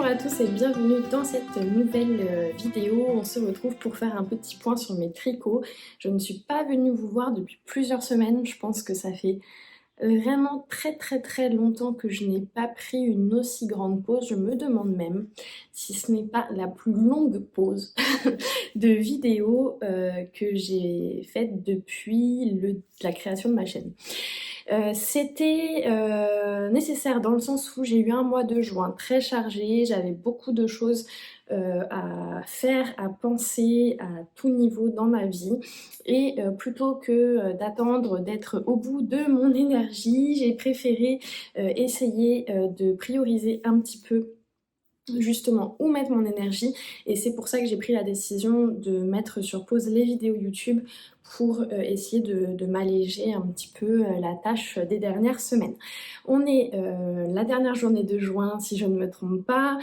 à tous et bienvenue dans cette nouvelle vidéo. On se retrouve pour faire un petit point sur mes tricots. Je ne suis pas venue vous voir depuis plusieurs semaines. Je pense que ça fait vraiment très longtemps que je n'ai pas pris une aussi grande pause. Je me demande même si ce n'est pas la plus longue pause de vidéo que j'ai faite depuis la création de ma chaîne. C'était nécessaire dans le sens où j'ai eu un mois de juin très chargé, j'avais beaucoup de choses à faire, à penser à tout niveau dans ma vie et plutôt que d'attendre d'être au bout de mon énergie, j'ai préféré essayer de prioriser un petit peu justement où mettre mon énergie et c'est pour ça que j'ai pris la décision de mettre sur pause les vidéos YouTube pour essayer de m'alléger un petit peu la tâche des dernières semaines. On est la dernière journée de juin si je ne me trompe pas,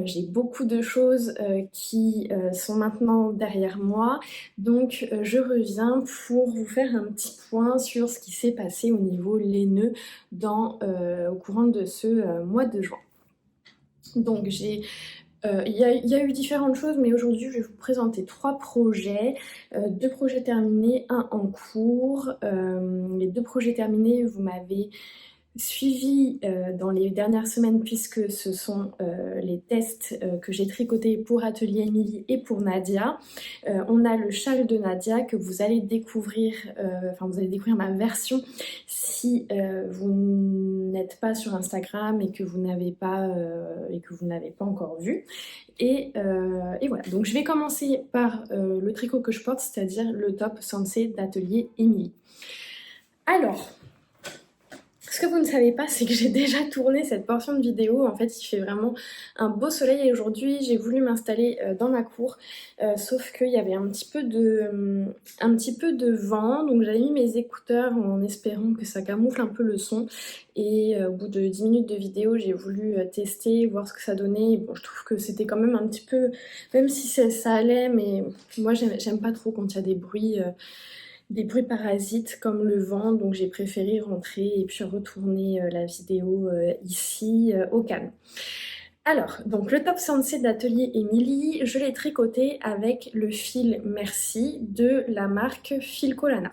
j'ai beaucoup de choses qui sont maintenant derrière moi, donc je reviens pour vous faire un petit point sur ce qui s'est passé au niveau laineux au courant de ce mois de juin. Donc il y a eu différentes choses, mais aujourd'hui je vais vous présenter 3 projets, 2 projets terminés, un en cours. Les 2 projets terminés, vous m'avez suivi dans les dernières semaines puisque ce sont les tests que j'ai tricotés pour Atelier Émilie et pour Nadia. On a le châle de Nadia que vous allez découvrir, vous allez découvrir ma version si vous n'êtes pas sur Instagram et que vous n'avez pas encore vu. Et voilà, donc je vais commencer par le tricot que je porte, c'est-à-dire le top Sensei d'Atelier Émilie. Alors, ce que vous ne savez pas, c'est que j'ai déjà tourné cette portion de vidéo. En fait, il fait vraiment un beau soleil et aujourd'hui, j'ai voulu m'installer dans ma cour. Sauf qu'il y avait un petit peu de vent. Donc j'avais mis mes écouteurs en espérant que ça camoufle un peu le son. Et au bout de 10 minutes de vidéo, j'ai voulu tester, voir ce que ça donnait. Bon, je trouve que c'était quand même un petit peu... Même si ça allait, mais moi, j'aime pas trop quand il y a des bruits parasites comme le vent, donc j'ai préféré rentrer et puis retourner la vidéo ici au calme. Alors, donc le top Sensei d'Atelier Émilie, je l'ai tricoté avec le fil Merci de la marque Filcolana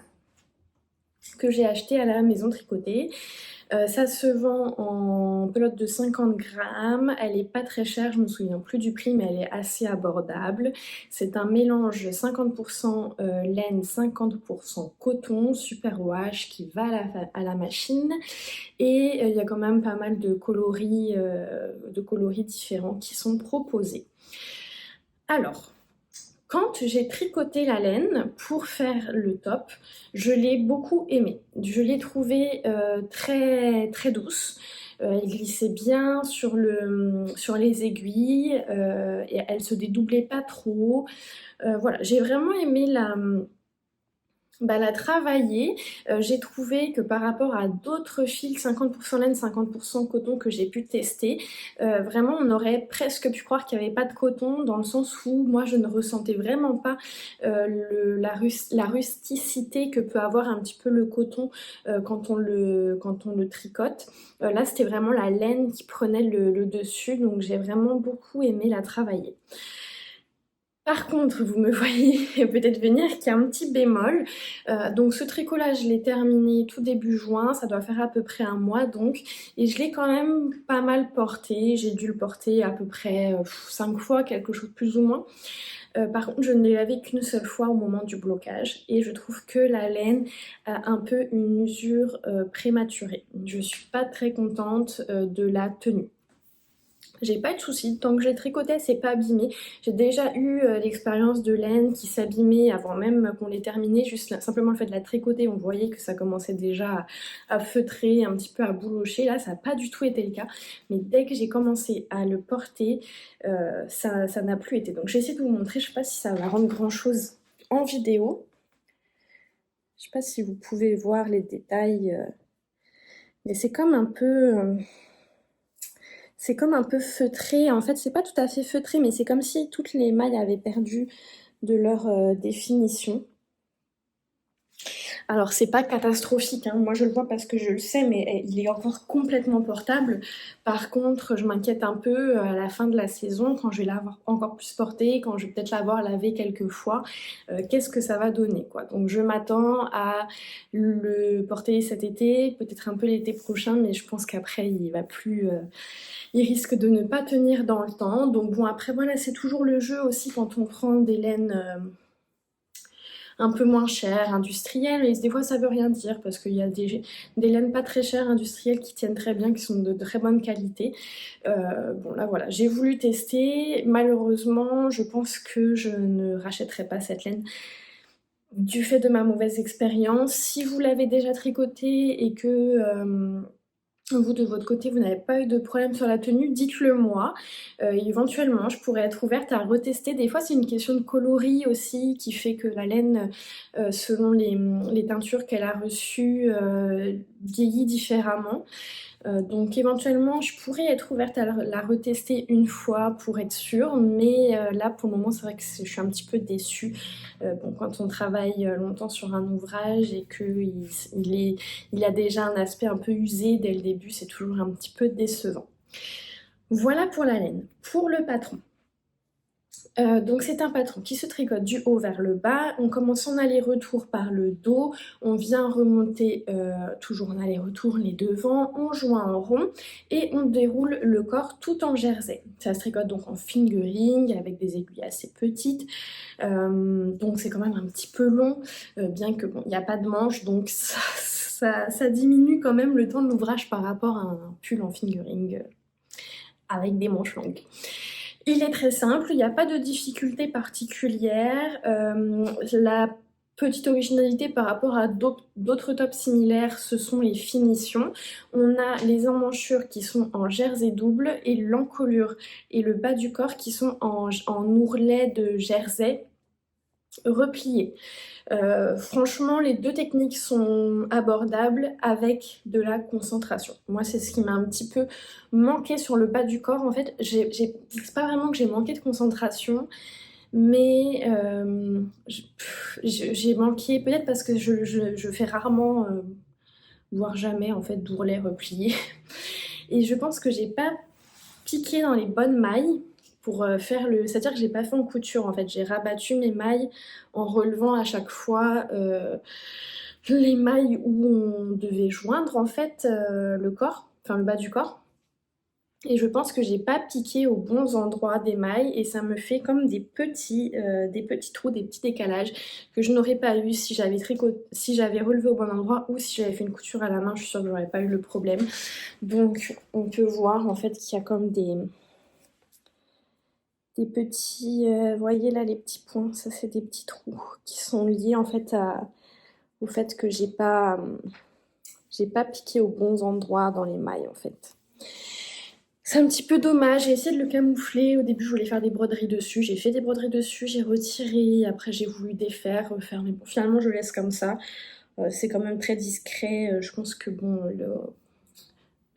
que j'ai acheté à la maison tricotée. Ça se vend en pelote de 50 grammes, elle est pas très chère, je me souviens plus du prix, mais elle est assez abordable. C'est un mélange 50% laine, 50% coton, super wash qui va à la machine. Et il y a quand même pas mal de coloris différents qui sont proposés. Alors, quand j'ai tricoté la laine pour faire le top, je l'ai beaucoup aimé. Je l'ai trouvé très douce. Elle glissait bien sur les aiguilles et elle se dédoublait pas trop. Voilà, j'ai vraiment aimé la travailler. J'ai trouvé que par rapport à d'autres fils 50% laine, 50% coton que j'ai pu tester, vraiment on aurait presque pu croire qu'il n'y avait pas de coton, dans le sens où moi je ne ressentais vraiment pas la rusticité que peut avoir un petit peu le coton quand on le tricote. Là c'était vraiment la laine qui prenait le dessus, donc j'ai vraiment beaucoup aimé la travailler. Par contre, vous me voyez peut-être venir qu'il y a un petit bémol. Donc ce tricot-là, je l'ai terminé tout début juin, ça doit faire à peu près un mois donc. Et je l'ai quand même pas mal porté, j'ai dû le porter à peu près 5 fois, quelque chose plus ou moins. Par contre, je ne l'ai lavé qu'une seule fois au moment du blocage et je trouve que la laine a un peu une usure prématurée. Je suis pas très contente de la tenue. J'ai pas eu de soucis, tant que j'ai tricoté, c'est pas abîmé. J'ai déjà eu l'expérience de laine qui s'abîmait avant même qu'on l'ait terminé, juste simplement le fait de la tricoter, on voyait que ça commençait déjà à feutrer, un petit peu à boulocher. Là, ça n'a pas du tout été le cas, mais dès que j'ai commencé à le porter, ça n'a plus été. Donc j'ai essayé de vous montrer, je sais pas si ça va rendre grand chose en vidéo. Je sais pas si vous pouvez voir les détails, mais c'est comme un peu... C'est comme un peu feutré, en fait c'est pas tout à fait feutré, mais c'est comme si toutes les mailles avaient perdu de leur définition. Alors c'est pas catastrophique, hein. Moi je le vois parce que je le sais, mais il est encore complètement portable. Par contre, je m'inquiète un peu à la fin de la saison, quand je vais l'avoir encore plus porté, quand je vais peut-être l'avoir lavé quelques fois, qu'est-ce que ça va donner, quoi. Donc je m'attends à le porter cet été, peut-être un peu l'été prochain, mais je pense qu'après il va plus, il risque de ne pas tenir dans le temps. Donc bon, après voilà, c'est toujours le jeu aussi quand on prend des laines un peu moins chères, industrielles, et des fois ça veut rien dire parce qu'il y a des laines pas très chères, industrielles, qui tiennent très bien, qui sont de très bonne qualité. Bon là voilà, j'ai voulu tester, malheureusement je pense que je ne rachèterai pas cette laine du fait de ma mauvaise expérience. Si vous l'avez déjà tricoté et que vous de votre côté vous n'avez pas eu de problème sur la tenue, dites-le moi. Éventuellement je pourrais être ouverte à retester. Des fois c'est une question de coloris aussi qui fait que la laine, selon les teintures qu'elle a reçues, vieillit différemment. Donc éventuellement je pourrais être ouverte à la retester une fois pour être sûre, mais là pour le moment c'est vrai que je suis un petit peu déçue. Bon, quand on travaille longtemps sur un ouvrage et qu'il a déjà un aspect un peu usé dès le début, c'est toujours un petit peu décevant. Voilà pour la laine. Pour le patron. Donc c'est un patron qui se tricote du haut vers le bas. On commence en aller-retour par le dos, on vient remonter toujours en aller-retour les devants, on joint en rond et on déroule le corps tout en jersey. Ça se tricote donc en fingering avec des aiguilles assez petites, donc c'est quand même un petit peu long, bien que bon, il n'y a pas de manche, donc ça diminue quand même le temps de l'ouvrage par rapport à un pull en fingering avec des manches longues. Il est très simple, il n'y a pas de difficulté particulière. La petite originalité par rapport à d'autres tops similaires, ce sont les finitions. On a les emmanchures qui sont en jersey double et l'encolure et le bas du corps qui sont en ourlet de jersey replié. Franchement, les deux techniques sont abordables avec de la concentration. Moi, c'est ce qui m'a un petit peu manqué sur le bas du corps. En fait, c'est pas vraiment que j'ai manqué de concentration, mais j'ai manqué, peut-être parce que je fais rarement, voire jamais, en fait, d'ourlet replié. Et je pense que j'ai pas piqué dans les bonnes mailles pour faire le... C'est-à-dire que j'ai pas fait en couture, en fait. J'ai rabattu mes mailles en relevant à chaque fois les mailles où on devait joindre, en fait, le corps, enfin le bas du corps. Et je pense que j'ai pas piqué aux bons endroits des mailles et ça me fait comme des petits trous, des petits décalages que je n'aurais pas eu si j'avais relevé au bon endroit ou si j'avais fait une couture à la main. Je suis sûre que j'aurais pas eu le problème. Donc on peut voir en fait qu'il y a comme des petits, vous voyez là les petits points, ça c'est des petits trous qui sont liés en fait au fait que j'ai pas piqué aux bons endroits dans les mailles en fait. C'est un petit peu dommage, j'ai essayé de le camoufler. Au début je voulais faire des broderies dessus, j'ai fait des broderies dessus, j'ai retiré, après j'ai voulu défaire, refaire, mais bon finalement je laisse comme ça. C'est quand même très discret, je pense que bon,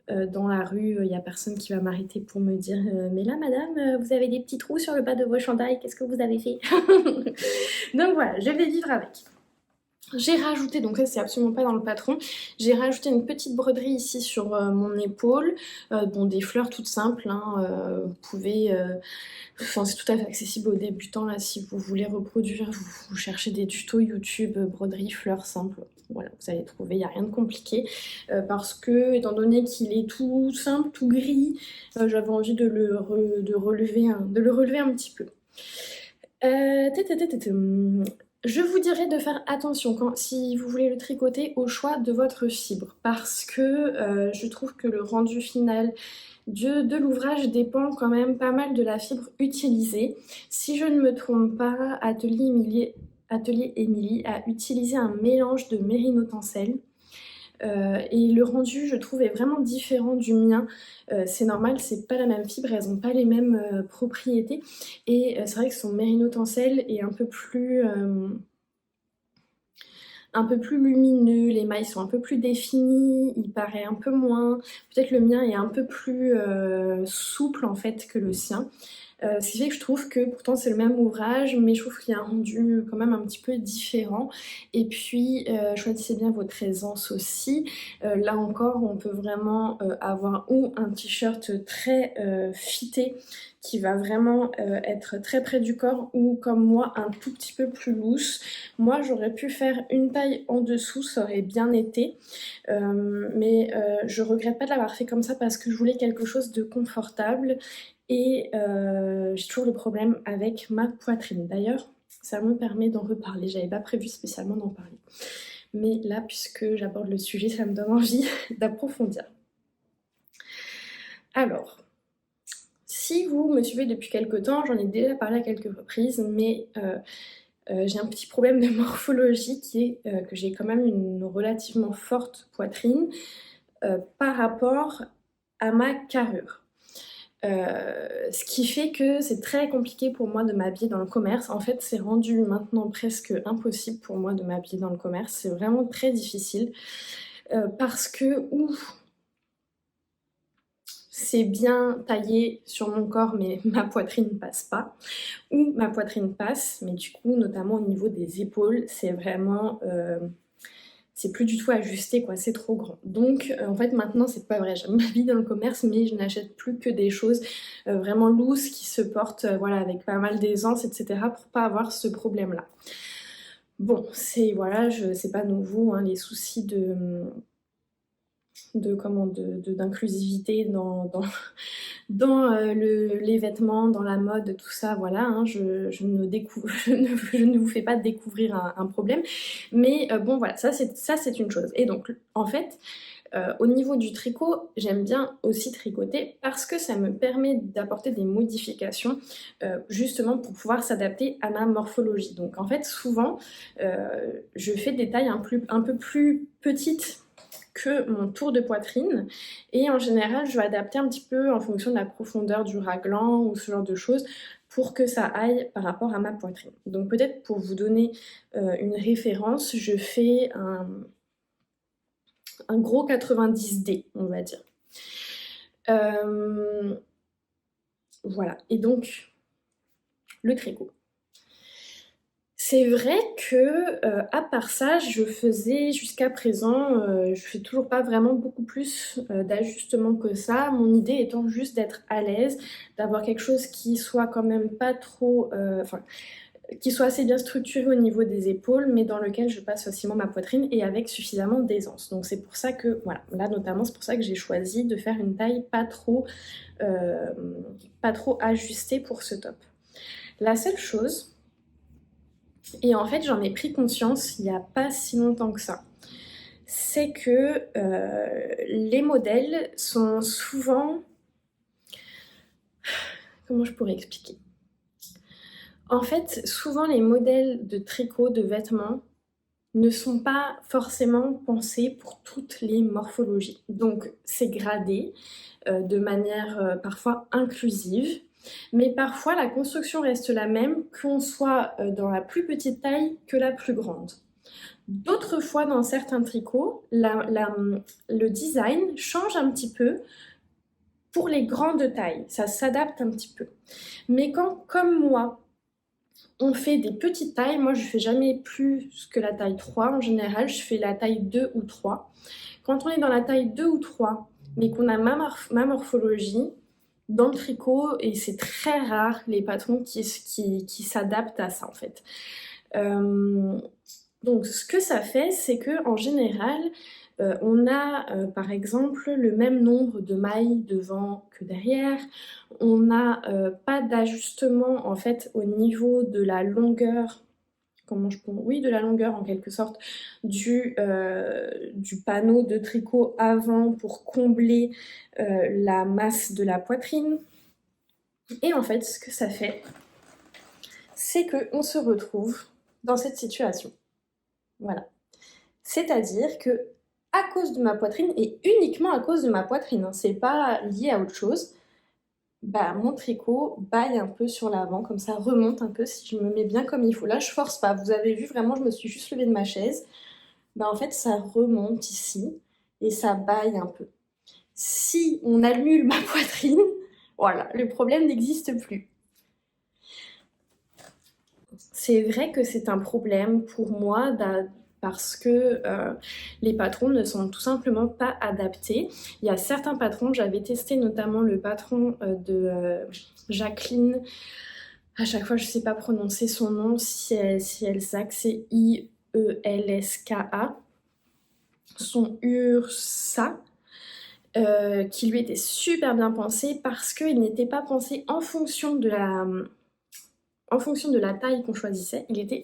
dans la rue, il n'y a personne qui va m'arrêter pour me dire mais là madame, vous avez des petits trous sur le bas de vos chandails, qu'est-ce que vous avez fait? Donc voilà, je vais vivre avec. J'ai rajouté, donc ça c'est absolument pas dans le patron, j'ai rajouté une petite broderie ici sur mon épaule, bon des fleurs toutes simples, hein, vous pouvez, enfin c'est tout à fait accessible aux débutants là si vous voulez reproduire, vous cherchez des tutos YouTube, broderie, fleurs simples, voilà vous allez trouver, il n'y a rien de compliqué, parce que étant donné qu'il est tout simple, tout gris, j'avais envie de le relever un petit peu. Je vous dirais de faire attention si vous voulez le tricoter au choix de votre fibre parce que je trouve que le rendu final de l'ouvrage dépend quand même pas mal de la fibre utilisée. Si je ne me trompe pas, Atelier Émilie a utilisé un mélange de mérino tencel. Et le rendu je trouve est vraiment différent du mien, c'est normal, c'est pas la même fibre, elles n'ont pas les mêmes propriétés et c'est vrai que son mérino tencel est un peu plus lumineux, les mailles sont un peu plus définies, il paraît un peu moins, peut-être le mien est un peu plus souple en fait que le sien. Ce qui fait que je trouve que pourtant c'est le même ouvrage, mais je trouve qu'il y a un rendu quand même un petit peu différent. Et puis choisissez bien votre aisance aussi. Là encore, on peut vraiment avoir ou un t-shirt très fité qui va vraiment être très près du corps, ou comme moi un tout petit peu plus loose. Moi j'aurais pu faire une taille en dessous, ça aurait bien été, mais je regrette pas de l'avoir fait comme ça parce que je voulais quelque chose de confortable. Et j'ai toujours le problème avec ma poitrine. D'ailleurs, ça me permet d'en reparler. J'avais pas prévu spécialement d'en parler. Mais là, puisque j'aborde le sujet, ça me donne envie d'approfondir. Alors, si vous me suivez depuis quelques temps, j'en ai déjà parlé à quelques reprises, mais j'ai un petit problème de morphologie qui est que j'ai quand même une relativement forte poitrine par rapport à ma carrure. Ce qui fait que c'est très compliqué pour moi de m'habiller dans le commerce. En fait, c'est rendu maintenant presque impossible pour moi de m'habiller dans le commerce. C'est vraiment très difficile parce que c'est bien taillé sur mon corps, mais ma poitrine passe pas, ou ma poitrine passe, mais du coup, notamment au niveau des épaules, c'est vraiment... c'est plus du tout ajusté, quoi, c'est trop grand. Donc en fait maintenant c'est pas vrai, j'aime m'habiller dans le commerce, mais je n'achète plus que des choses vraiment loose qui se portent voilà, avec pas mal d'aisance, etc. pour pas avoir ce problème là. Bon, c'est voilà, c'est pas nouveau, hein, les soucis d'inclusivité dans les vêtements, dans la mode, tout ça, voilà, hein, je ne vous fais pas découvrir un problème, mais bon voilà, ça c'est une chose. Et donc en fait, au niveau du tricot, j'aime bien aussi tricoter parce que ça me permet d'apporter des modifications justement pour pouvoir s'adapter à ma morphologie. Donc en fait, souvent, je fais des tailles un peu plus petites que mon tour de poitrine, et en général je vais adapter un petit peu en fonction de la profondeur du raglan ou ce genre de choses pour que ça aille par rapport à ma poitrine. Donc peut-être pour vous donner une référence, je fais un gros 90D, on va dire. Voilà, et donc le tricot. C'est vrai que, à part ça, je faisais jusqu'à présent, je fais toujours pas vraiment beaucoup plus d'ajustements que ça. Mon idée étant juste d'être à l'aise, d'avoir quelque chose qui soit quand même pas trop, enfin, qui soit assez bien structuré au niveau des épaules, mais dans lequel je passe facilement ma poitrine et avec suffisamment d'aisance. Donc c'est pour ça que, voilà, là notamment, c'est pour ça que j'ai choisi de faire une taille pas trop ajustée pour ce top. La seule chose, et en fait j'en ai pris conscience il n'y a pas si longtemps que ça, c'est que les modèles sont souvent... Comment je pourrais expliquer? En fait, souvent les modèles de tricot, de vêtements, ne sont pas forcément pensés pour toutes les morphologies. Donc c'est gradé de manière parfois inclusive, mais parfois la construction reste la même, qu'on soit dans la plus petite taille que la plus grande. D'autres fois, dans certains tricots, le design change un petit peu pour les grandes tailles, ça s'adapte un petit peu. Mais quand, comme moi, on fait des petites tailles, moi je fais jamais plus que la taille 3, en général je fais la taille 2 ou 3. Quand on est dans la taille 2 ou 3, mais qu'on a ma morphologie, dans le tricot, et c'est très rare les patrons qui s'adaptent à ça en fait. Donc ce que ça fait, c'est que en général, on a par exemple le même nombre de mailles devant que derrière. On n'a pas d'ajustement en fait au niveau de la longueur, de la longueur en quelque sorte du panneau de tricot avant pour combler la masse de la poitrine. Et en fait, ce que ça fait, c'est qu'on se retrouve dans cette situation. Voilà. C'est-à-dire que à cause de ma poitrine, et uniquement à cause de ma poitrine, hein, c'est pas lié à autre chose, bah mon tricot baille un peu sur l'avant, comme ça remonte un peu si je me mets bien comme il faut. Là je force pas, vous avez vu vraiment, je me suis juste levée de ma chaise, bah en fait ça remonte ici et ça baille un peu. Si on annule ma poitrine, voilà, le problème n'existe plus. c'est vrai que c'est un problème pour moi parce que les patrons ne sont tout simplement pas adaptés. Il y a certains patrons, j'avais testé notamment le patron de Jacqueline. À chaque fois, je ne sais pas prononcer son nom, si Elsac, c'est Ielska, son URSA, qui lui était super bien pensé parce qu'il n'était pas pensé en fonction de la taille qu'on choisissait, il était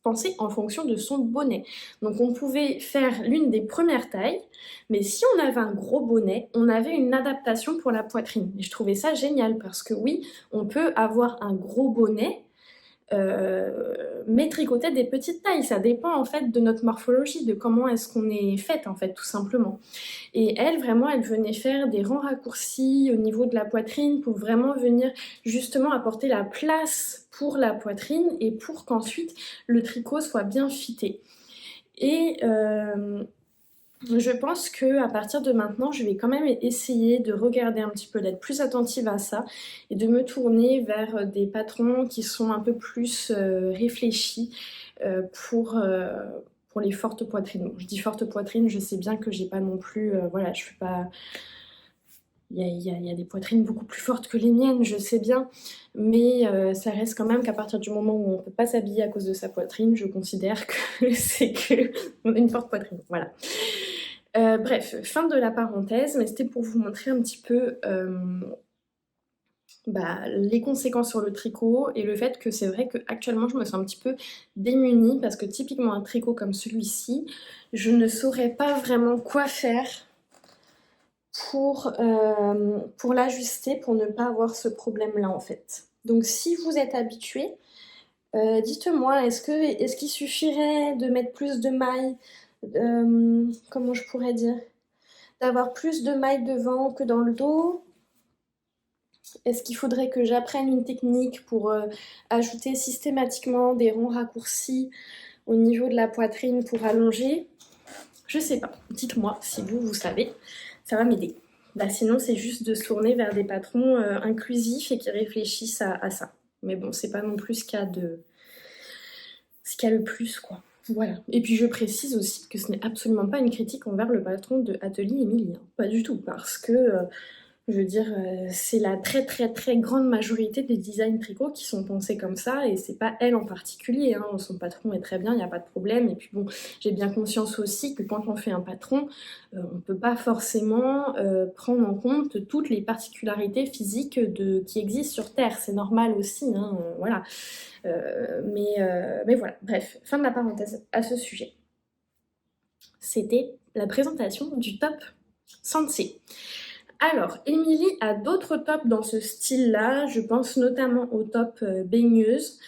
pensé en fonction de son bonnet. Donc on pouvait faire l'une des premières tailles, mais si on avait un gros bonnet, on avait une adaptation pour la poitrine. Et je trouvais ça génial parce que oui, on peut avoir un gros bonnet, mais tricoter des petites tailles, ça dépend en fait de notre morphologie, de comment est-ce qu'on est faite en fait, tout simplement. Et elle, vraiment, elle venait faire des rangs raccourcis au niveau de la poitrine pour vraiment venir justement apporter la place pour la poitrine et pour qu'ensuite le tricot soit bien fité. Et je pense que à partir de maintenant, je vais quand même essayer de regarder un petit peu, d'être plus attentive à ça et de me tourner vers des patrons qui sont un peu plus réfléchis pour les fortes poitrines. Bon, je dis forte poitrine, je sais bien que j'ai pas non plus, voilà, je fais pas. Il y a des poitrines beaucoup plus fortes que les miennes, je sais bien, mais ça reste quand même qu'à partir du moment où on ne peut pas s'habiller à cause de sa poitrine, je considère que c'est qu'on a une forte poitrine, voilà. Bref, fin de la parenthèse, mais c'était pour vous montrer un petit peu les conséquences sur le tricot et le fait que c'est vrai qu'actuellement je me sens un petit peu démunie parce que typiquement un tricot comme celui-ci, je ne saurais pas vraiment quoi faire pour l'ajuster, pour ne pas avoir ce problème-là en fait. Donc si vous êtes habitué, dites-moi, est-ce qu'il suffirait de mettre plus de mailles, comment je pourrais dire, d'avoir plus de mailles devant que dans le dos? Est-ce qu'il faudrait que j'apprenne une technique pour ajouter systématiquement des ronds raccourcis au niveau de la poitrine pour allonger? Je sais pas, dites-moi si vous savez, ça va m'aider. Sinon c'est juste de se tourner vers des patrons inclusifs et qui réfléchissent à ça. Mais bon, c'est pas non plus ce qu'il y a le plus, quoi. Voilà. Et puis je précise aussi que ce n'est absolument pas une critique envers le patron de Atelier Émilie, hein. Pas du tout, parce que je veux dire, c'est la très très très grande majorité des designs tricot qui sont pensés comme ça, et c'est pas elle en particulier, hein. Son patron est très bien, il n'y a pas de problème. Et puis bon, j'ai bien conscience aussi que quand on fait un patron, on peut pas forcément prendre en compte toutes les particularités physiques qui existent sur Terre. C'est normal aussi, hein, voilà. Mais voilà, bref, fin de la parenthèse à ce sujet. C'était la présentation du top Sensei. Alors, Émilie a d'autres tops dans ce style-là. Je pense notamment au top baigneuse.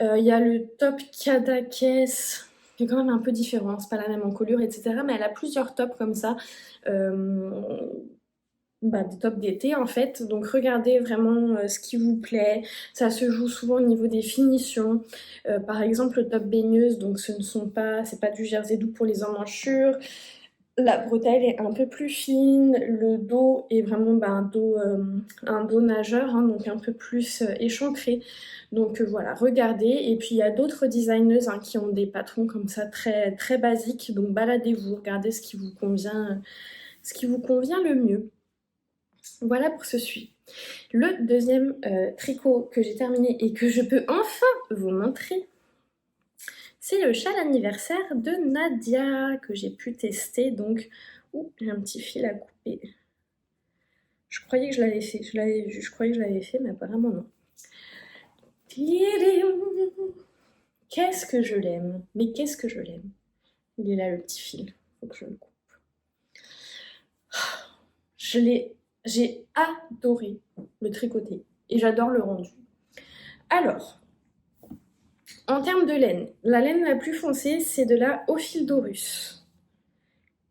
Il y a le top Kadakes, qui est quand même un peu différent. C'est pas la même encolure, etc. Mais elle a plusieurs tops comme ça. Des tops d'été en fait, donc regardez vraiment ce qui vous plaît. Ça se joue souvent au niveau des finitions. Par exemple, le top baigneuse, donc c'est pas du jersey doux pour les emmanchures. La bretelle est un peu plus fine, le dos est vraiment un dos nageur, hein, donc un peu plus échancré. Donc voilà, regardez. Et puis il y a d'autres designeuses, hein, qui ont des patrons comme ça très, très basiques. Donc baladez-vous, regardez ce qui vous convient le mieux. Voilà pour ce sujet. Le deuxième tricot que j'ai terminé et que je peux enfin vous montrer, c'est le châle anniversaire de Nadia que j'ai pu tester. Donc, j'ai un petit fil à couper. Je croyais que je l'avais fait. Je croyais que je l'avais fait, mais apparemment non. Qu'est-ce que je l'aime. Mais qu'est-ce que je l'aime. Il est là le petit fil. Faut que je le coupe. J'ai adoré le tricoter et j'adore le rendu. Alors, en termes de laine, la laine la plus foncée, c'est de la Ophildorus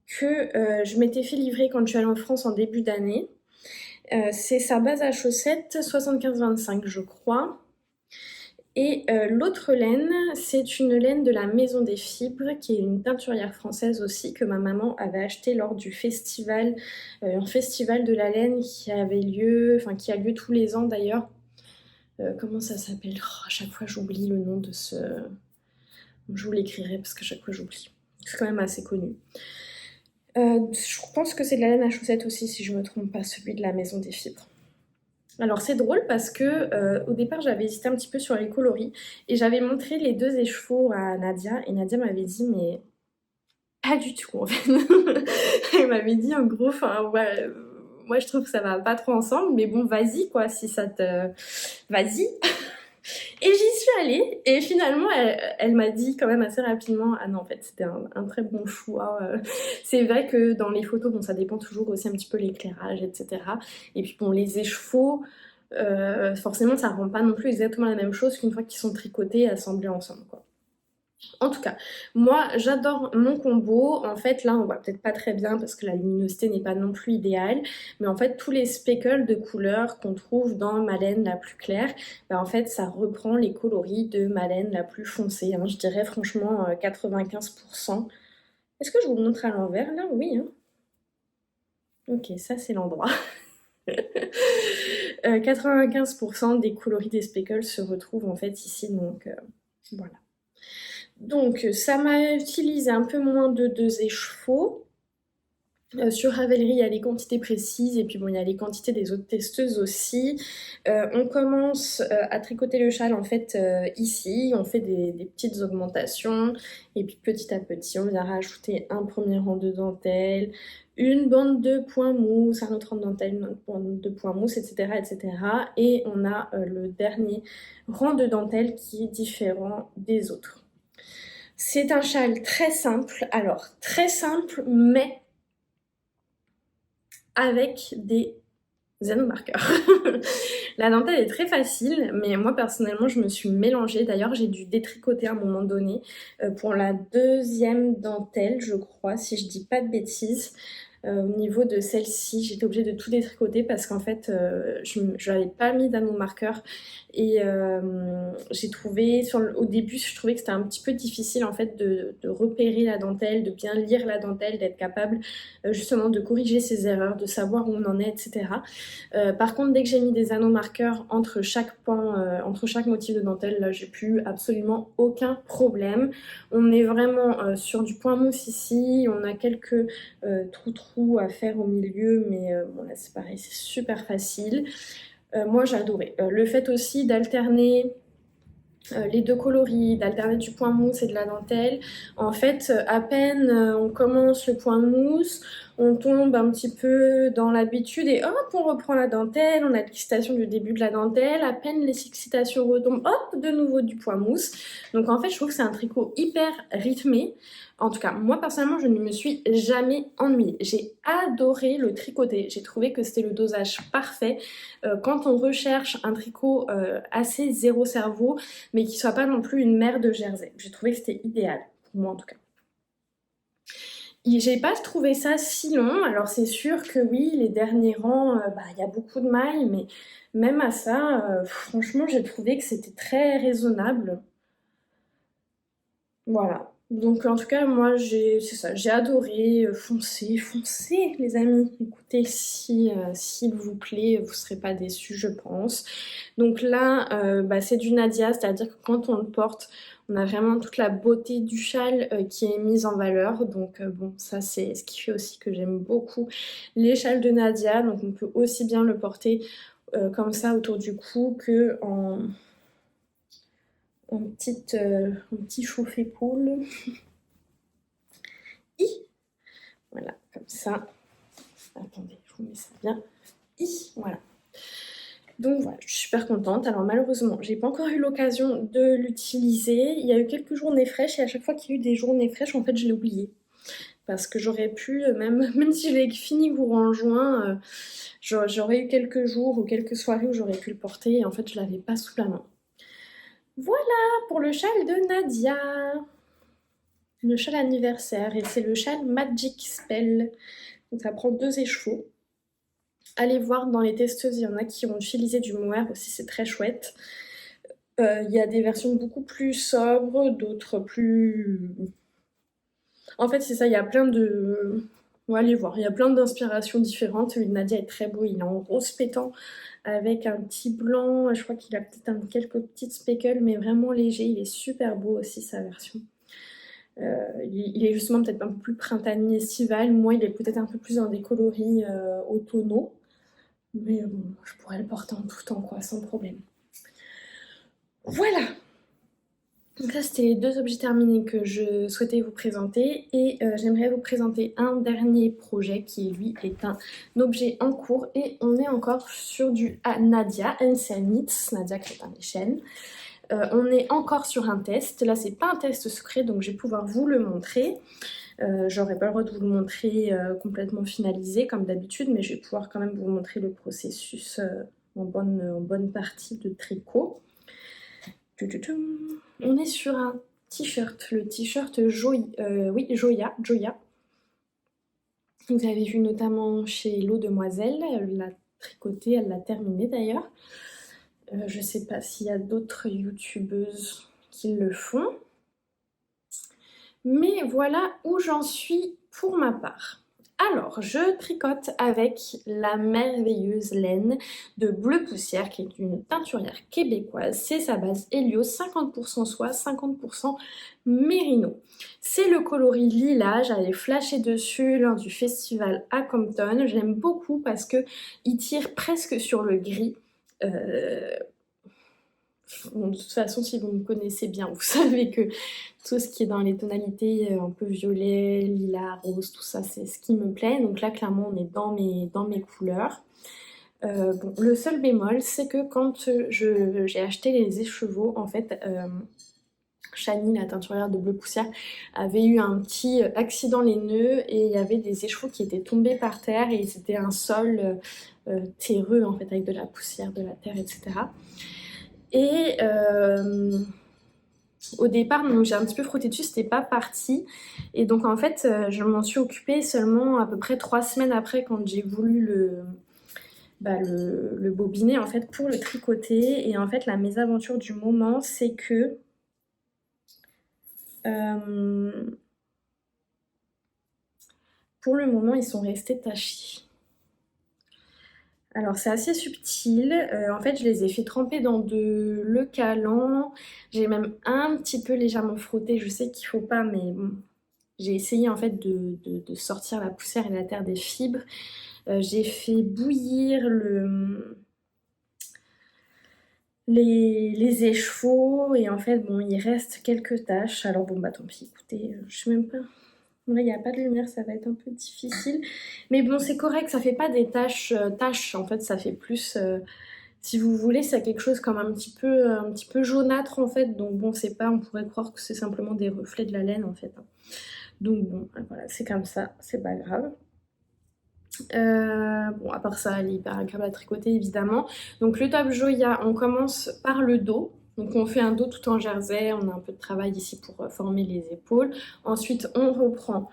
que je m'étais fait livrer quand je suis allée en France en début d'année. C'est sa base à chaussettes 75-25, je crois. Et l'autre laine, c'est une laine de la Maison des Fibres, qui est une teinturière française aussi, que ma maman avait acheté lors du festival, un festival de la laine qui a lieu tous les ans d'ailleurs. Comment ça s'appelle? Oh, à chaque fois j'oublie le nom de ce... Je vous l'écrirai parce qu'à chaque fois j'oublie. C'est quand même assez connu. Je pense que c'est de la laine à chaussettes aussi, si je me trompe pas, celui de la Maison des Fibres. Alors c'est drôle parce que au départ j'avais hésité un petit peu sur les coloris et j'avais montré les deux écheveaux à Nadia et Nadia m'avait dit mais pas du tout en fait. Elle m'avait dit en gros, enfin ouais, moi je trouve que ça va pas trop ensemble mais bon vas-y quoi si ça te... Vas-y. Et j'y suis allée et finalement elle m'a dit quand même assez rapidement ah non en fait c'était un très bon choix. C'est vrai que dans les photos bon ça dépend toujours aussi un petit peu l'éclairage etc. Et puis bon les écheveaux forcément ça rend pas non plus exactement la même chose qu'une fois qu'ils sont tricotés et assemblés ensemble quoi. En tout cas, moi j'adore mon combo. En fait là on voit peut-être pas très bien parce que la luminosité n'est pas non plus idéale. Mais en fait tous les speckles de couleurs qu'on trouve dans ma laine la plus claire, bah, en fait ça reprend les coloris de ma laine la plus foncée. Hein. Je dirais franchement 95%. Est-ce que je vous le montre à l'envers là? Oui. Hein. Ok, ça c'est l'endroit. 95% des coloris des speckles se retrouvent en fait ici. Donc voilà. Donc ça m'a utilisé un peu moins de 2 écheveaux. Sur Ravelry, il y a les quantités précises et puis bon, il y a les quantités des autres testeuses aussi. On commence à tricoter le châle en fait ici, on fait des petites augmentations et puis petit à petit on vient rajouter un premier rang de dentelle, une bande de point mousse, un autre rang de dentelle, une autre bande de point mousse, etc. etc. Et on a le dernier rang de dentelle qui est différent des autres. C'est un châle très simple, alors très simple mais avec des marqueurs. La dentelle est très facile, mais moi personnellement je me suis mélangée. D'ailleurs j'ai dû détricoter à un moment donné pour la deuxième dentelle, je crois, si je dis pas de bêtises. Au niveau de celle-ci, j'étais obligée de tout détricoter parce qu'en fait, je n'avais pas mis d'anneau marqueur et j'ai trouvé, au début, je trouvais que c'était un petit peu difficile en fait de repérer la dentelle, de bien lire la dentelle, d'être capable justement de corriger ses erreurs, de savoir où on en est, etc. Par contre, dès que j'ai mis des anneaux marqueurs entre chaque pan, entre chaque motif de dentelle, là, j'ai plus absolument aucun problème. On est vraiment sur du point mousse ici, on a quelques trous à faire au milieu, mais bon là c'est pareil, c'est super facile. Moi j'ai adoré. Le fait aussi d'alterner les deux coloris, d'alterner du point mousse et de la dentelle. En fait, à peine on commence le point mousse, on tombe un petit peu dans l'habitude et hop, on reprend la dentelle, on a l'excitation du début de la dentelle, à peine l'excitation retombe, hop, de nouveau du point mousse. Donc en fait, je trouve que c'est un tricot hyper rythmé. En tout cas, moi personnellement, je ne me suis jamais ennuyée. J'ai adoré le tricoter. J'ai trouvé que c'était le dosage parfait. Quand on recherche un tricot assez zéro cerveau, mais qui soit pas non plus une mer de Jersey. J'ai trouvé que c'était idéal, pour moi en tout cas. J'ai pas trouvé ça si long, alors c'est sûr que oui, les derniers rangs, y a beaucoup de mailles, mais même à ça, franchement, j'ai trouvé que c'était très raisonnable. Voilà. Donc en tout cas, moi, c'est ça, j'ai adoré, foncez, foncez les amis. Écoutez, si, s'il vous plaît, vous serez pas déçus, je pense. Donc là, c'est du Nadia, c'est-à-dire que quand on le porte, on a vraiment toute la beauté du châle qui est mise en valeur. Donc bon, ça c'est ce qui fait aussi que j'aime beaucoup les châles de Nadia. Donc on peut aussi bien le porter comme ça autour du cou que en petit chauffe-épaule. Voilà, comme ça. Attendez, je vous mets ça bien. Voilà. Donc voilà, je suis super contente. Alors malheureusement, j'ai pas encore eu l'occasion de l'utiliser. Il y a eu quelques journées fraîches et à chaque fois qu'il y a eu des journées fraîches, en fait, je l'ai oublié. Parce que j'aurais pu, même si je l'ai fini courant juin, j'aurais eu quelques jours ou quelques soirées où j'aurais pu le porter et en fait, je l'avais pas sous la main. Voilà pour le châle de Nadia. Le châle anniversaire et c'est le châle Magic Spell. Donc ça prend 2 écheveaux. Allez voir dans les testeuses, il y en a qui ont utilisé du mohair aussi, c'est très chouette. Il y a des versions beaucoup plus sobres, d'autres plus... En fait, c'est ça, il y a plein de On va aller voir, il y a plein d'inspirations différentes. Celui de Nadia est très beau, il est en rose pétant avec un petit blanc. Je crois qu'il a peut-être quelques petites speckles, mais vraiment léger. Il est super beau aussi, sa version. Il est justement peut-être un peu plus printanier estival. Moi, il est peut-être un peu plus dans des coloris automnaux. Mais bon, je pourrais le porter en tout temps, quoi, sans problème. Voilà! Donc là, c'était les 2 objets terminés que je souhaitais vous présenter et j'aimerais vous présenter un dernier projet qui, lui, est un objet en cours et on est encore sur du Nadia, NCL Knits, Nadia Crétin des Chaînes. On est encore sur un test. Là, c'est pas un test secret, donc je vais pouvoir vous le montrer. J'aurai pas le droit de vous le montrer complètement finalisé comme d'habitude, mais je vais pouvoir quand même vous montrer le processus en bonne partie de tricot. On est sur un t-shirt, le t-shirt Joya. Vous avez vu notamment chez Hello Demoiselle, elle l'a tricoté, elle l'a terminé d'ailleurs. Je sais pas s'il y a d'autres youtubeuses qui le font. Mais voilà où j'en suis pour ma part. Alors, je tricote avec la merveilleuse laine de Bleu Poussière, qui est une teinturière québécoise. C'est sa base Helios, 50% soie, 50% mérino. C'est le coloris lilas, j'avais flashé dessus lors du festival à Compton. J'aime beaucoup parce qu'il tire presque sur le gris. Bon, de toute façon, si vous me connaissez bien, vous savez que tout ce qui est dans les tonalités un peu violet, lilas, rose, tout ça, c'est ce qui me plaît. Donc là, clairement, on est dans mes couleurs. Bon, le seul bémol, c'est que quand j'ai acheté les écheveaux, en fait, Chani, la teinturière de Bleu Poussière, avait eu un petit accident les nœuds et il y avait des écheveaux qui étaient tombés par terre et c'était un sol terreux, en fait, avec de la poussière, de la terre, etc. Et au départ, j'ai un petit peu frotté dessus, c'était pas parti. Et donc en fait, je m'en suis occupée seulement à peu près 3 semaines après quand j'ai voulu le bobiner en fait pour le tricoter. Et en fait, la mésaventure du moment, c'est que pour le moment, ils sont restés tachés. Alors c'est assez subtil, en fait je les ai fait tremper dans de l'eau calant, j'ai même un petit peu légèrement frotté, je sais qu'il faut pas mais bon, j'ai essayé en fait de sortir la poussière et la terre des fibres, j'ai fait bouillir les écheveaux et en fait bon il reste quelques taches, alors bon bah tant pis, écoutez, je sais même pas... Là, il n'y a pas de lumière, ça va être un peu difficile. Mais bon, c'est correct, ça fait pas des taches, en fait, ça fait plus... si vous voulez, c'est quelque chose comme un petit peu jaunâtre, en fait. Donc bon, c'est pas... On pourrait croire que c'est simplement des reflets de la laine, en fait. Donc bon, voilà, c'est comme ça, c'est pas grave. Bon, à part ça, elle est hyper agréable à tricoter, évidemment. Donc le top Joya, on commence par le dos. Donc on fait un dos tout en jersey, on a un peu de travail ici pour former les épaules. Ensuite, on reprend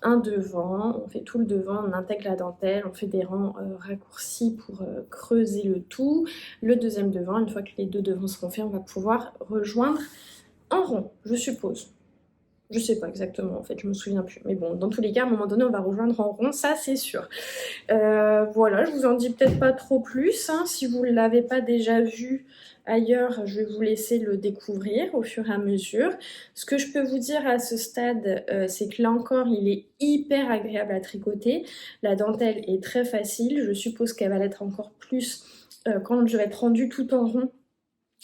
un devant, on fait tout le devant, on intègre la dentelle, on fait des rangs raccourcis pour creuser le tout. Le deuxième devant, une fois que les 2 devants seront faits, on va pouvoir rejoindre en rond, je suppose. Je sais pas exactement en fait, je me souviens plus. Mais bon, dans tous les cas, à un moment donné, on va rejoindre en rond, ça c'est sûr. Voilà, je vous en dis peut-être pas trop plus. Hein. Si vous ne l'avez pas déjà vu ailleurs, je vais vous laisser le découvrir au fur et à mesure. Ce que je peux vous dire à ce stade, c'est que là encore, il est hyper agréable à tricoter. La dentelle est très facile. Je suppose qu'elle va l'être encore plus quand je vais être rendue tout en rond.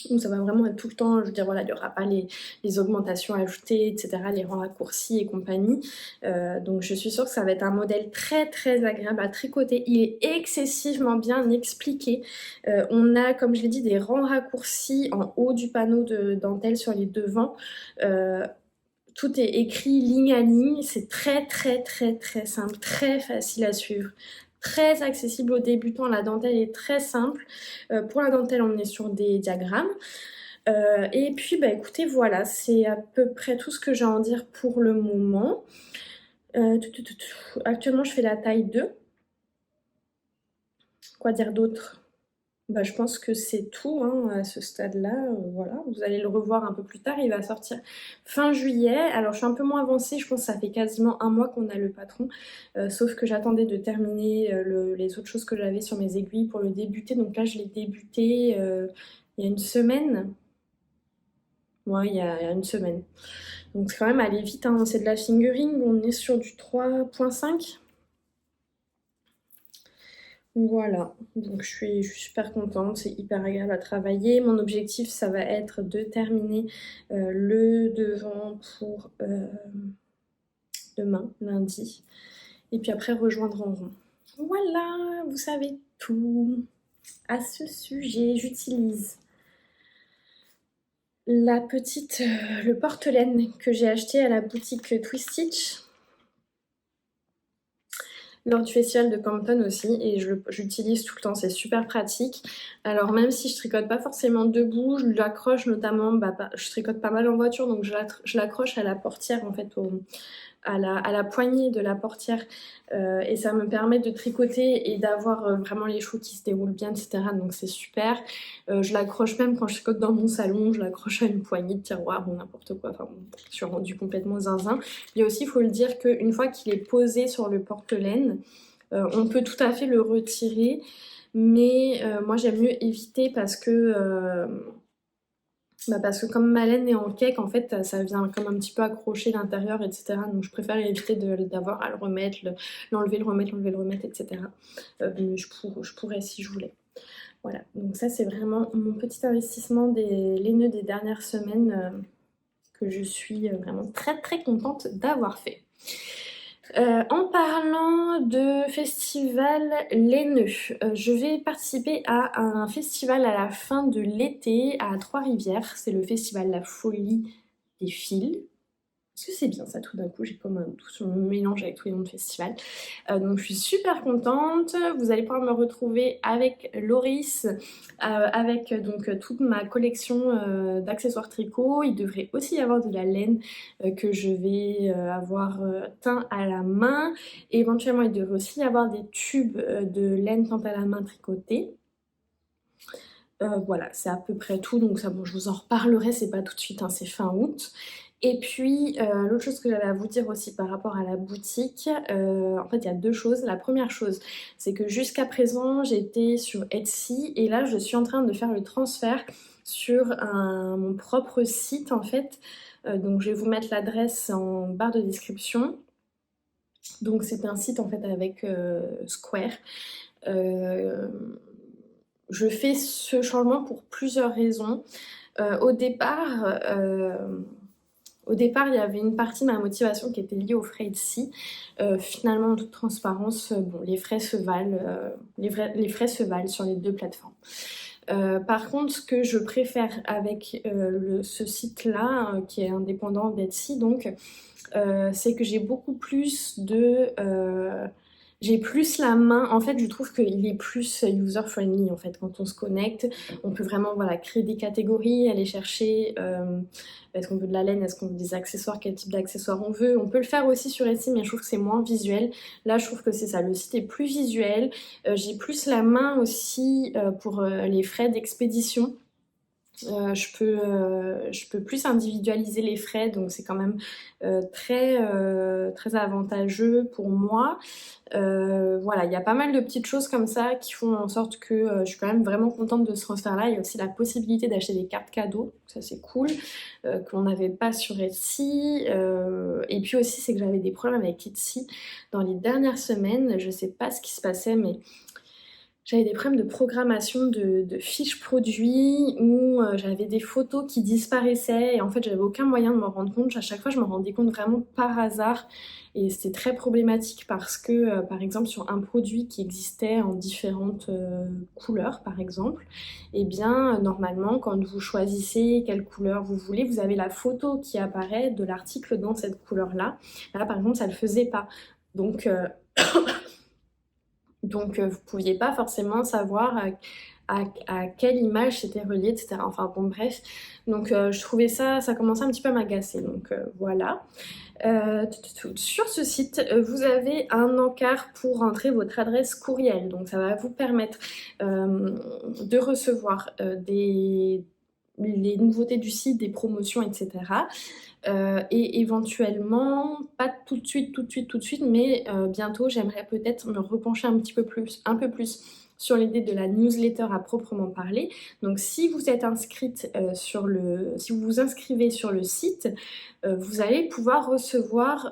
Donc ça va vraiment être tout le temps, je veux dire voilà, il n'y aura pas les augmentations ajoutées, etc., les rangs raccourcis et compagnie. Donc je suis sûre que ça va être un modèle très très agréable à tricoter. Il est excessivement bien expliqué. On a, comme je l'ai dit, des rangs raccourcis en haut du panneau de dentelle sur les devants. Tout est écrit ligne à ligne, c'est très très très très simple, très facile à suivre. Très accessible aux débutants, la dentelle est très simple. Pour la dentelle, on est sur des diagrammes. Et puis, bah écoutez, voilà, c'est à peu près tout ce que j'ai à en dire pour le moment. Actuellement, je fais la taille 2. Quoi dire d'autre ? Bah, je pense que c'est tout hein, à ce stade-là. Voilà, vous allez le revoir un peu plus tard. Il va sortir fin juillet. Alors, je suis un peu moins avancée. Je pense que ça fait quasiment un mois qu'on a le patron. Sauf que j'attendais de terminer les autres choses que j'avais sur mes aiguilles pour le débuter. Donc là, je l'ai débuté il y a une semaine. Ouais, il y a une semaine. Donc, c'est quand même aller vite, hein. C'est de la fingering. On est sur du 3,5. Voilà, donc je suis super contente, c'est hyper agréable à travailler. Mon objectif, ça va être de terminer le devant pour demain, lundi, et puis après rejoindre en rond. Voilà, vous savez tout à ce sujet. J'utilise le porte-laine que j'ai acheté à la boutique Twistitch lors du festival de Campton aussi, et j'utilise tout le temps, c'est super pratique. Alors même si je tricote pas forcément debout, je l'accroche notamment, je tricote pas mal en voiture, donc je l'accroche à la portière en fait, à la poignée de la portière, et ça me permet de tricoter et d'avoir vraiment les choux qui se déroulent bien, etc. Donc c'est super. Je l'accroche même quand je tricote dans mon salon, je l'accroche à une poignée de tiroir ou n'importe quoi. Enfin, je suis rendue complètement zinzin. Et aussi, il faut le dire qu'une fois qu'il est posé sur le porte-laine, on peut tout à fait le retirer. Mais moi, j'aime mieux éviter parce que comme ma laine est en cake, en fait, ça vient comme un petit peu accrocher l'intérieur, etc. Donc je préfère éviter d'avoir à le remettre, l'enlever, le remettre, etc. Mais je pourrais si je voulais. Voilà, donc ça c'est vraiment mon petit investissement des laineux des dernières semaines que je suis vraiment très très contente d'avoir fait. En parlant de festival laineux, je vais participer à un festival à la fin de l'été à Trois-Rivières. C'est le festival La Folie des Fils. Est-ce que c'est bien ça tout d'un coup? J'ai comme un tout mélange avec tous les noms de festival. Donc je suis super contente. Vous allez pouvoir me retrouver avec Loris, avec donc toute ma collection d'accessoires tricot. Il devrait aussi y avoir de la laine que je vais avoir teint à la main. Et éventuellement il devrait aussi y avoir des tubes de laine teinte à la main tricotés. Voilà, c'est à peu près tout, donc ça, bon, je vous en reparlerai, c'est pas tout de suite, hein, c'est fin août. Et puis, l'autre chose que j'avais à vous dire aussi par rapport à la boutique, en fait, il y a deux choses. La première chose, c'est que jusqu'à présent, j'étais sur Etsy, et là, je suis en train de faire le transfert sur mon propre site, en fait. Donc, je vais vous mettre l'adresse en barre de description. Donc, c'est un site, en fait, avec Square. Je fais ce changement pour plusieurs raisons. Au départ, il y avait une partie de ma motivation qui était liée aux frais Etsy. Finalement, en toute transparence, bon, les frais se valent, les frais se valent sur les deux plateformes. Par contre, ce que je préfère avec ce site-là, qui est indépendant d'Etsy, donc, c'est que j'ai beaucoup plus j'ai plus la main, en fait je trouve qu'il est plus user-friendly en fait quand on se connecte. On peut vraiment voilà, créer des catégories, aller chercher est-ce qu'on veut de la laine, est-ce qu'on veut des accessoires, quel type d'accessoires on veut. On peut le faire aussi sur Etsy mais je trouve que c'est moins visuel. Là je trouve que c'est ça, le site est plus visuel. J'ai plus la main aussi pour les frais d'expédition. Je peux plus individualiser les frais, donc c'est quand même très avantageux pour moi. Voilà, il y a pas mal de petites choses comme ça qui font en sorte que je suis quand même vraiment contente de ce transfert-là. Il y a aussi la possibilité d'acheter des cartes cadeaux, ça c'est cool, qu'on n'avait pas sur Etsy. Et puis aussi, c'est que j'avais des problèmes avec Etsy dans les dernières semaines. Je sais pas ce qui se passait, mais j'avais des problèmes de programmation de fiches produits où j'avais des photos qui disparaissaient et en fait j'avais aucun moyen de m'en rendre compte. À chaque fois je me rendais compte vraiment par hasard et c'était très problématique parce que par exemple sur un produit qui existait en différentes couleurs par exemple, et bien normalement quand vous choisissez quelle couleur vous voulez, vous avez la photo qui apparaît de l'article dans cette couleur là. Là par exemple ça le faisait pas. Donc Donc vous ne pouviez pas forcément savoir à quelle image c'était relié, etc. Enfin bon bref, donc je trouvais ça commençait un petit peu à m'agacer, donc voilà. Sur ce site, vous avez un encart pour rentrer votre adresse courriel, donc ça va vous permettre de recevoir les nouveautés du site, des promotions, etc. Et éventuellement, pas tout de suite, mais bientôt, j'aimerais peut-être me repencher un peu plus sur l'idée de la newsletter à proprement parler. Donc si vous êtes inscrite si vous vous inscrivez sur le site, vous allez pouvoir recevoir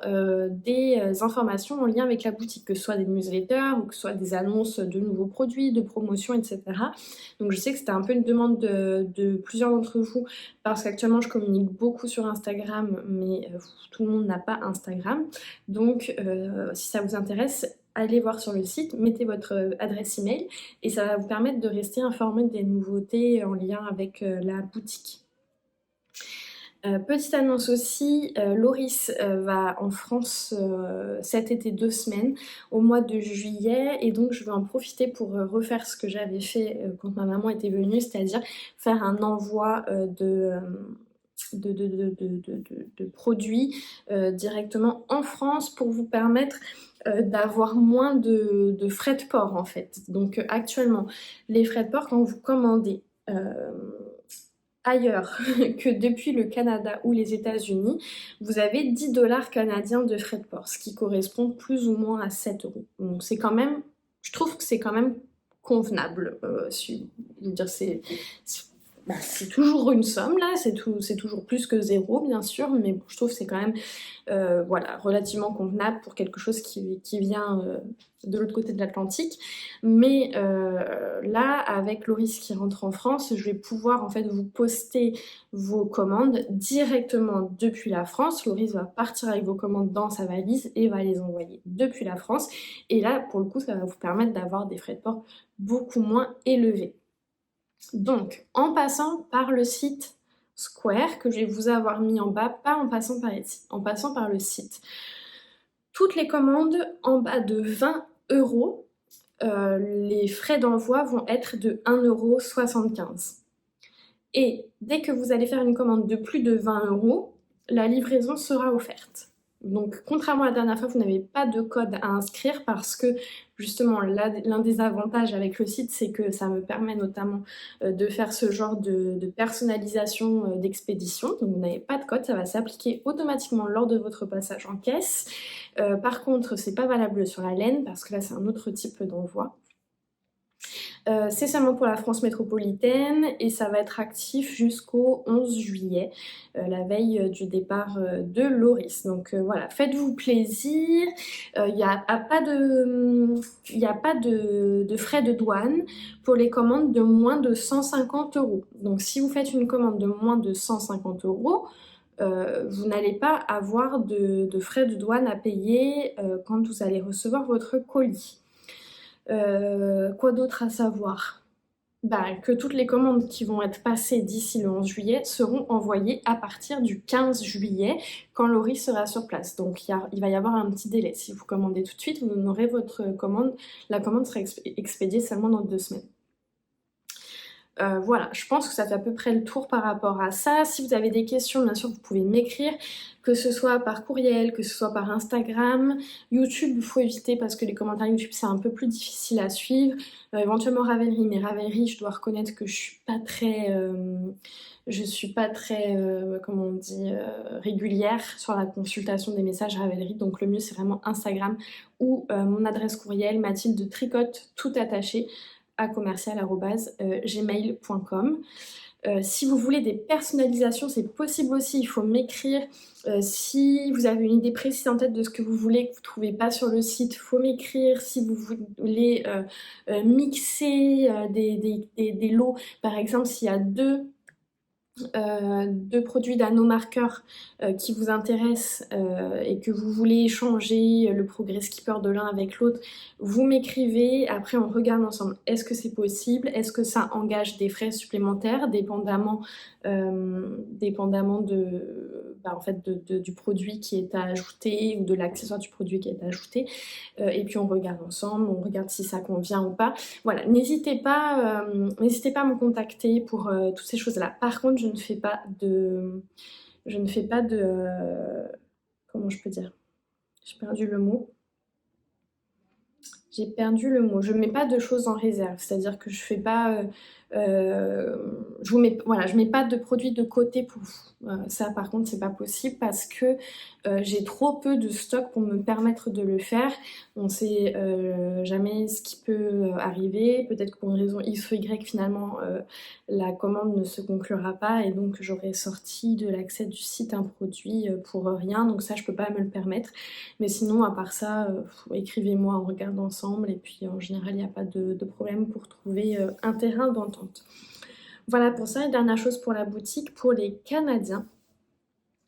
des informations en lien avec la boutique, que ce soit des newsletters ou que ce soit des annonces de nouveaux produits, de promotions, etc. Donc je sais que c'était un peu une demande de plusieurs d'entre vous, parce qu'actuellement je communique beaucoup sur Instagram, mais tout le monde n'a pas Instagram. Donc si ça vous intéresse, allez voir sur le site, mettez votre adresse email et ça va vous permettre de rester informé des nouveautés en lien avec la boutique. Petite annonce aussi, Loris va en France cet été 2 semaines, au mois de juillet, et donc je vais en profiter pour refaire ce que j'avais fait quand ma maman était venue, c'est-à-dire faire un envoi de produits directement en France pour vous permettre d'avoir moins de frais de port en fait. Donc actuellement, les frais de port, quand vous commandez ailleurs que depuis le Canada ou les États-Unis, vous avez 10 $ canadiens de frais de port, ce qui correspond plus ou moins à 7 euros. Donc c'est quand même, je trouve que c'est quand même convenable. Je veux dire, c'est toujours une somme là, c'est toujours plus que 0 bien sûr, mais bon, je trouve que c'est quand même voilà, relativement convenable pour quelque chose qui vient de l'autre côté de l'Atlantique. Mais là, avec Loris qui rentre en France, je vais pouvoir en fait vous poster vos commandes directement depuis la France. Loris va partir avec vos commandes dans sa valise et va les envoyer depuis la France. Et là, pour le coup, ça va vous permettre d'avoir des frais de port beaucoup moins élevés. Donc, en passant par le site Square, que je vais vous avoir mis en bas, pas en passant par ici, en passant par le site. Toutes les commandes en bas de 20 euros, les frais d'envoi vont être de 1,75 €. Et dès que vous allez faire une commande de plus de 20 euros, la livraison sera offerte. Donc, contrairement à la dernière fois, vous n'avez pas de code à inscrire parce que justement, l'un des avantages avec le site, c'est que ça me permet notamment de faire ce genre de personnalisation d'expédition. Donc, vous n'avez pas de code, ça va s'appliquer automatiquement lors de votre passage en caisse. Par contre, c'est pas valable sur la laine parce que là, c'est un autre type d'envoi. C'est seulement pour la France métropolitaine et ça va être actif jusqu'au 11 juillet, la veille du départ de Loris. Donc voilà, faites-vous plaisir. Il n'y a pas de frais de douane pour les commandes de moins de 150 euros. Donc si vous faites une commande de moins de 150 euros, vous n'allez pas avoir de frais de douane à payer quand vous allez recevoir votre colis. Quoi d'autre à savoir? Que toutes les commandes qui vont être passées d'ici le 11 juillet seront envoyées à partir du 15 juillet quand Loris sera sur place. Donc il va y avoir un petit délai. Si vous commandez tout de suite, vous aurez votre commande. La commande sera expédiée seulement dans 2 semaines. Voilà, je pense que ça fait à peu près le tour par rapport à ça. Si vous avez des questions, bien sûr, vous pouvez m'écrire, que ce soit par courriel, que ce soit par Instagram. YouTube, il faut éviter parce que les commentaires YouTube, c'est un peu plus difficile à suivre. Éventuellement Ravelry, mais Ravelry, je dois reconnaître que je suis pas très comment on dit, régulière sur la consultation des messages Ravelry. Donc le mieux, c'est vraiment Instagram ou mon adresse courriel, Mathilde Tricotte, tout attaché, @commercial@gmail.com. Si vous voulez des personnalisations, c'est possible aussi, il faut m'écrire. Si vous avez une idée précise en tête de ce que vous voulez, que vous ne trouvez pas sur le site, il faut m'écrire. Si vous voulez mixer des lots, par exemple, s'il y a deux produits d'anomarqueur qui vous intéressent et que vous voulez échanger le Progress Skipper de l'un avec l'autre, vous m'écrivez, après on regarde ensemble est-ce que c'est possible, est-ce que ça engage des frais supplémentaires dépendamment de en fait du produit qui est à ajouter ou de l'accessoire du produit qui est ajouté. Et puis on regarde ensemble, on regarde si ça convient ou pas. Voilà, n'hésitez pas à me contacter pour toutes ces choses-là. Par contre, je ne fais pas de... comment je peux dire? J'ai perdu le mot. Je mets pas de choses en réserve, c'est-à-dire que je fais pas, je mets pas de produits de côté pour vous. Ça par contre c'est pas possible parce que j'ai trop peu de stock pour me permettre de le faire. On sait jamais ce qui peut arriver, peut-être que pour une raison X ou Y finalement la commande ne se conclura pas et donc j'aurais sorti de l'accès du site un produit pour rien, donc ça je peux pas me le permettre. Mais sinon à part ça, écrivez-moi, on regarde ensemble et puis en général il n'y a pas de problème pour trouver un terrain d'entente. Voilà pour ça. Et dernière chose pour la boutique, pour les Canadiens,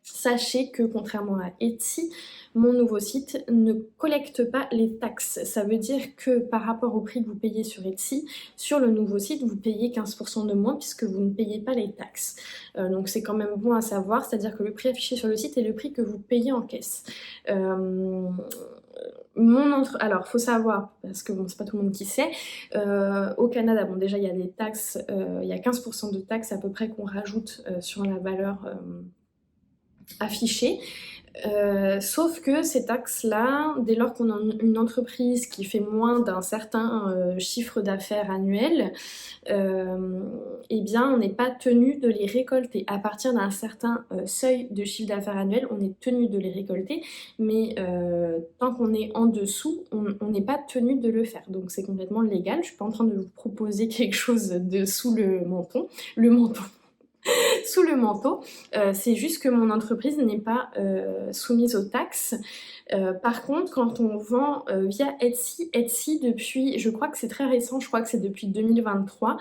sachez que contrairement à Etsy, mon nouveau site ne collecte pas les taxes. Ça veut dire que par rapport au prix que vous payez sur Etsy, sur le nouveau site, vous payez 15% de moins puisque vous ne payez pas les taxes. Donc c'est quand même bon à savoir, c'est-à-dire que le prix affiché sur le site est le prix que vous payez en caisse. Alors, faut savoir, parce que bon, c'est pas tout le monde qui sait, au Canada, bon, déjà il y a des taxes, il y a 15% de taxes à peu près qu'on rajoute sur la valeur affichée. Sauf que ces taxes-là, dès lors qu'on a une entreprise qui fait moins d'un certain chiffre d'affaires annuel, eh bien on n'est pas tenu de les récolter. À partir d'un certain seuil de chiffre d'affaires annuel, on est tenu de les récolter, mais tant qu'on est en dessous, on n'est pas tenu de le faire. Donc c'est complètement légal. Je suis pas en train de vous proposer quelque chose de sous le menton. Sous le manteau, c'est juste que mon entreprise n'est pas soumise aux taxes. Par contre, quand on vend via Etsy depuis, je crois que c'est très récent, je crois que c'est depuis 2023,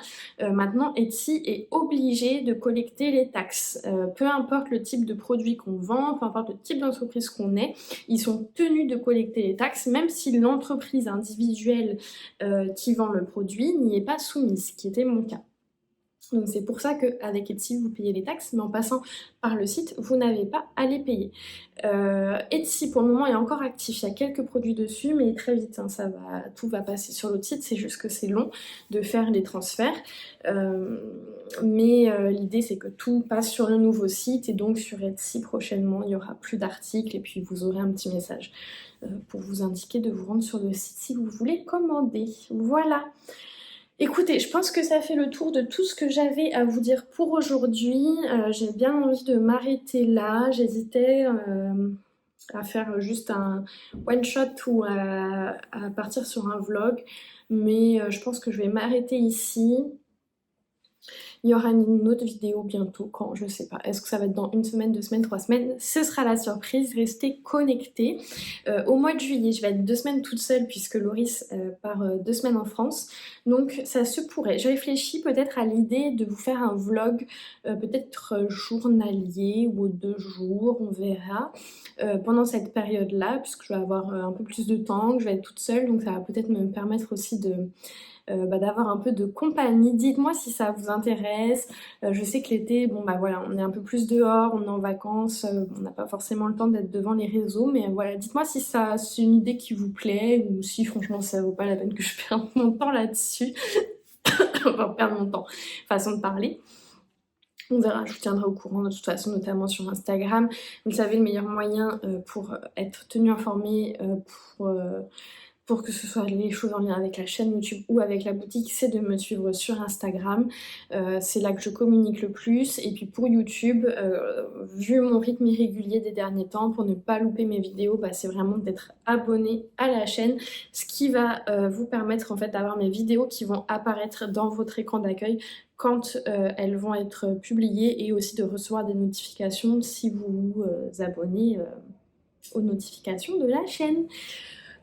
maintenant Etsy est obligé de collecter les taxes. Peu importe le type de produit qu'on vend, peu importe le type d'entreprise qu'on est, ils sont tenus de collecter les taxes, même si l'entreprise individuelle qui vend le produit n'y est pas soumise, ce qui était mon cas. Donc c'est pour ça qu'avec Etsy, vous payez les taxes, mais en passant par le site, vous n'avez pas à les payer. Etsy, pour le moment, est encore actif. Il y a quelques produits dessus, mais très vite, hein, tout va passer sur l'autre site. C'est juste que c'est long de faire les transferts. Mais l'idée, c'est que tout passe sur le nouveau site. Et donc, sur Etsy, prochainement, il n'y aura plus d'articles. Et puis, vous aurez un petit message pour vous indiquer de vous rendre sur le site si vous voulez commander. Voilà. Écoutez, je pense que ça fait le tour de tout ce que j'avais à vous dire pour aujourd'hui. J'ai bien envie de m'arrêter là. J'hésitais à faire juste un one-shot ou à partir sur un vlog. Mais je pense que je vais m'arrêter ici. Il y aura une autre vidéo bientôt, quand, je sais pas. Est-ce que ça va être dans une semaine, 2 semaines, 3 semaines? Ce sera la surprise, restez connectés. Au mois de juillet, je vais être 2 semaines toute seule puisque Loris part 2 semaines en France. Donc ça se pourrait. Je réfléchis peut-être à l'idée de vous faire un vlog peut-être journalier ou 2 jours, on verra. Pendant cette période-là, puisque je vais avoir un peu plus de temps, que je vais être toute seule, donc ça va peut-être me permettre aussi d'avoir un peu de compagnie. Dites-moi si ça vous intéresse. Je sais que l'été, bon bah voilà, on est un peu plus dehors, on est en vacances, on n'a pas forcément le temps d'être devant les réseaux, mais voilà, dites-moi si c'est une idée qui vous plaît ou si franchement ça vaut pas la peine que je perde mon temps là-dessus. Enfin, perdre mon temps, façon de parler. On verra, je vous tiendrai au courant de toute façon, notamment sur Instagram. Vous le savez, le meilleur moyen pour être tenu informé, pour que ce soit les choses en lien avec la chaîne YouTube ou avec la boutique, c'est de me suivre sur Instagram. C'est là que je communique le plus. Et puis pour YouTube, vu mon rythme irrégulier des derniers temps, pour ne pas louper mes vidéos, bah, c'est vraiment d'être abonné à la chaîne, ce qui va vous permettre en fait d'avoir mes vidéos qui vont apparaître dans votre écran d'accueil quand elles vont être publiées et aussi de recevoir des notifications si vous vous abonnez aux notifications de la chaîne.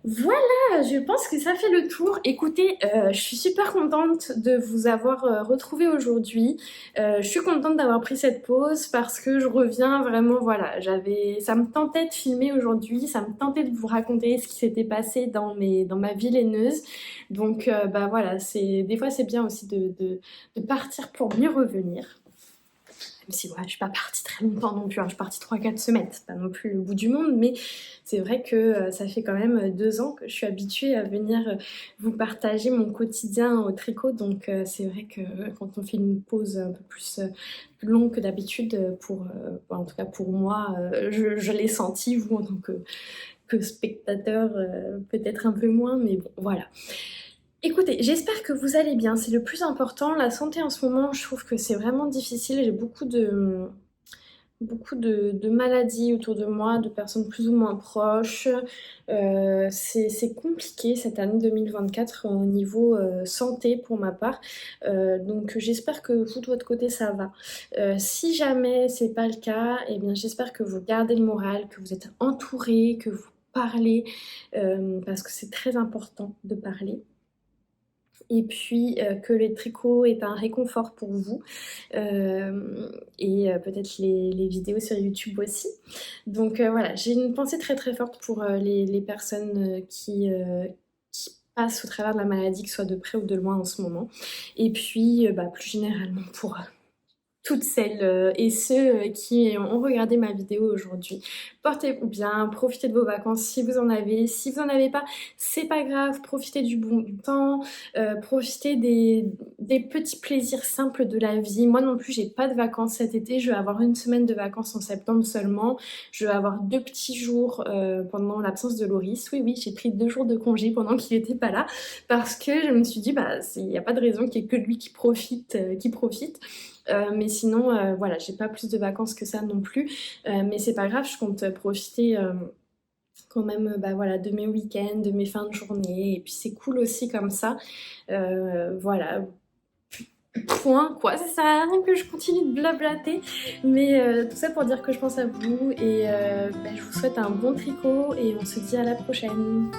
Voilà, je pense que ça fait le tour. Écoutez, je suis super contente de vous avoir retrouvé aujourd'hui. Je suis contente d'avoir pris cette pause parce que je reviens vraiment, voilà, ça me tentait de filmer aujourd'hui, ça me tentait de vous raconter ce qui s'était passé dans ma vie laineuse. Donc, bah voilà, des fois c'est bien aussi de partir pour mieux revenir. même si voilà, je suis pas partie très longtemps non plus, hein, je suis partie 3-4 semaines, c'est pas non plus le bout du monde, mais c'est vrai que ça fait quand même 2 ans que je suis habituée à venir vous partager mon quotidien au tricot, donc c'est vrai que quand on fait une pause un peu plus longue que d'habitude, en tout cas pour moi, je l'ai senti, vous en tant que spectateur, peut-être un peu moins, mais bon, voilà. Écoutez, j'espère que vous allez bien, c'est le plus important. La santé en ce moment, je trouve que c'est vraiment difficile. J'ai beaucoup de maladies autour de moi, de personnes plus ou moins proches. C'est compliqué cette année 2024 au niveau santé pour ma part. Donc j'espère que vous de votre côté ça va. Si jamais c'est pas le cas, eh bien j'espère que vous gardez le moral, que vous êtes entourés, que vous parlez, parce que c'est très important de parler. Et puis que le tricot est un réconfort pour vous, et peut-être les vidéos sur YouTube aussi. Donc voilà, j'ai une pensée très très forte pour les personnes qui passent au travers de la maladie, que ce soit de près ou de loin en ce moment. Et puis plus généralement pour toutes celles et ceux qui ont regardé ma vidéo aujourd'hui. Portez-vous bien, profitez de vos vacances si vous en avez. Si vous en avez pas, c'est pas grave, profitez du bon temps, profitez des petits plaisirs simples de la vie. Moi non plus, j'ai pas de vacances cet été, je vais avoir une semaine de vacances en septembre seulement. Je vais avoir 2 petits jours pendant l'absence de Loris. Oui, j'ai pris 2 jours de congé pendant qu'il était pas là, parce que je me suis dit, il n'y a pas de raison qu'il y ait que lui qui profite. Mais sinon, voilà, j'ai pas plus de vacances que ça non plus. Mais c'est pas grave, je compte profiter quand même voilà, de mes week-ends, de mes fins de journée. Et puis c'est cool aussi comme ça. Voilà. Point, quoi, ça sert à rien que je continue de blablater. Mais tout ça pour dire que je pense à vous. Et je vous souhaite un bon tricot et on se dit à la prochaine.